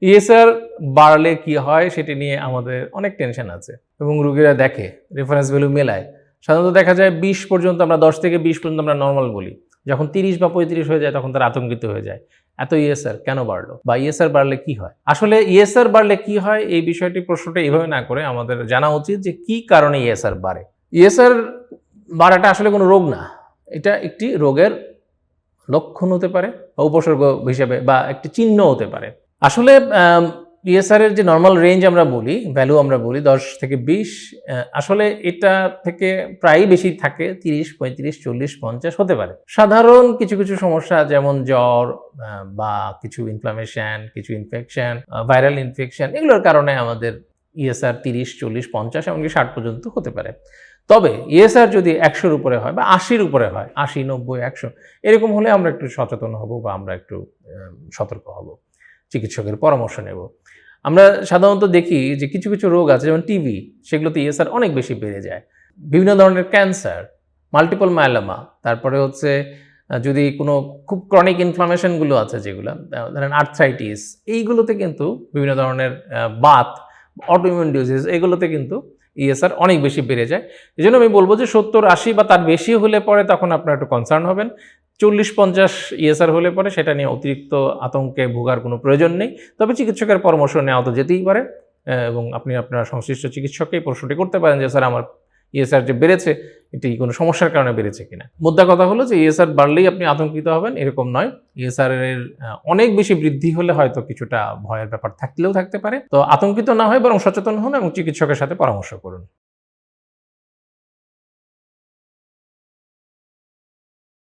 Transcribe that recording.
ESR বাড়লে কি হয় সেটি নিয়ে আমাদের অনেক টেনশন আছে এবং রোগীরা দেখে রেফারেন্স ভ্যালু মেলায়। সাধারণত দেখা যায় 20 পর্যন্ত আমরা 10 থেকে 20 পর্যন্ত আমরা নরমাল বলি। যখন 30 বা 35 হয়ে যায় তখন তারা আতঙ্কিত হয়ে যায়। এত ইএসআর কেন বাড়লো? বা ইএসআর বাড়লে কি হয়? আসলে ইএসআর বাড়লে কি হয় এই বিষয়টি প্রশ্নটা এভাবে না করে আমাদের জানা উচিত যে কি কারণে ইএসআর বাড়ে। ইএসআর বাড়াটা আসলে কোনো রোগ না। এটা একটি রোগের লক্ষণ হতে পারে বা উপসর্গ হিসেবে বা একটি চিহ্ন হতে পারে। আসলে ইএসআর এর যে নরমাল রেঞ্জ আমরা বলি, ভ্যালু আমরা বলি 10 থেকে 20, আসলে এটা থেকে প্রায়ই বেশি থাকে 30, 35, 40, 50 হতে পারে। সাধারণ কিছু, কিছু সমস্যা যেমন জ্বর বা কিছু ইনফ্লামেশন, কিছু ইনফেকশন, ভাইরাল ইনফেকশন এগুলোর কারণে আমাদের ইএসআর 30, 40, 50 এমনকি 60 পর্যন্ত হতে পারে। তবে ইএসআর যদি 100 র উপরে হয় বা 80 র উপরে হয়, 80, 90, 100 এরকম হলে আমরা একটু সচেতন হব বা আমরা একটু সতর্ক হব। চিকিৎসকের পরামর্শ নেব। আমরা সাধারণত দেখি যে কিছু, কিছু রোগ আছে যেমন টিবি, সেগুলোতে ইএসআর অনেক বেশি বেড়ে যায়। বিভিন্ন ধরনের ক্যান্সার, মাল্টিপল মায়োলোমা, তারপরে হচ্ছে যদি কোনো খুব ক্রনিক ইনফ্লামেশন গুলো আছে যেগুলা, ধরেন আর্থ্রাইটিস, এইগুলোতে কিন্তু বিভিন্ন ধরনের বাত, অটোইমিউন ডিজিজ এগুলোতে কিন্তু ইএসআর অনেক বেশি বেড়ে যায়। এজন্য আমি বলব যে 70, 80 বা তার বেশি হলে পরে তখন আপনারা একটু কনসার্ন হবেন। 40-50 ইএসআর হলে পরে সেটা নিয়ে অতিরিক্ত আতঙ্কে ভোগার কোনো প্রয়োজন নেই। তবে চিকিৎসকের পরামর্শ নেওয়া তো যেতেই পারে এবং আপনি আপনার সংশ্লিষ্ট চিকিৎসককেই প্রশ্নটি করতে পারেন যে স্যার আমার ইএসআর যে বেড়েছে এটি কোনো সমস্যার কারণে বেড়েছে কিনা। মোদ্দা কথা হলো যে ইএসআর বাড়লেই আপনি আতঙ্কিত হবেন এরকম নয়। ইএসআর এর অনেক বেশি বৃদ্ধি হলে হয়তো কিছুটা ভয়ের ব্যাপার থাকলেও থাকতে পারে। তো আতঙ্কিত না হয়ে বরং সচেতন হন এবং চিকিৎসকের সাথে পরামর্শ করুন।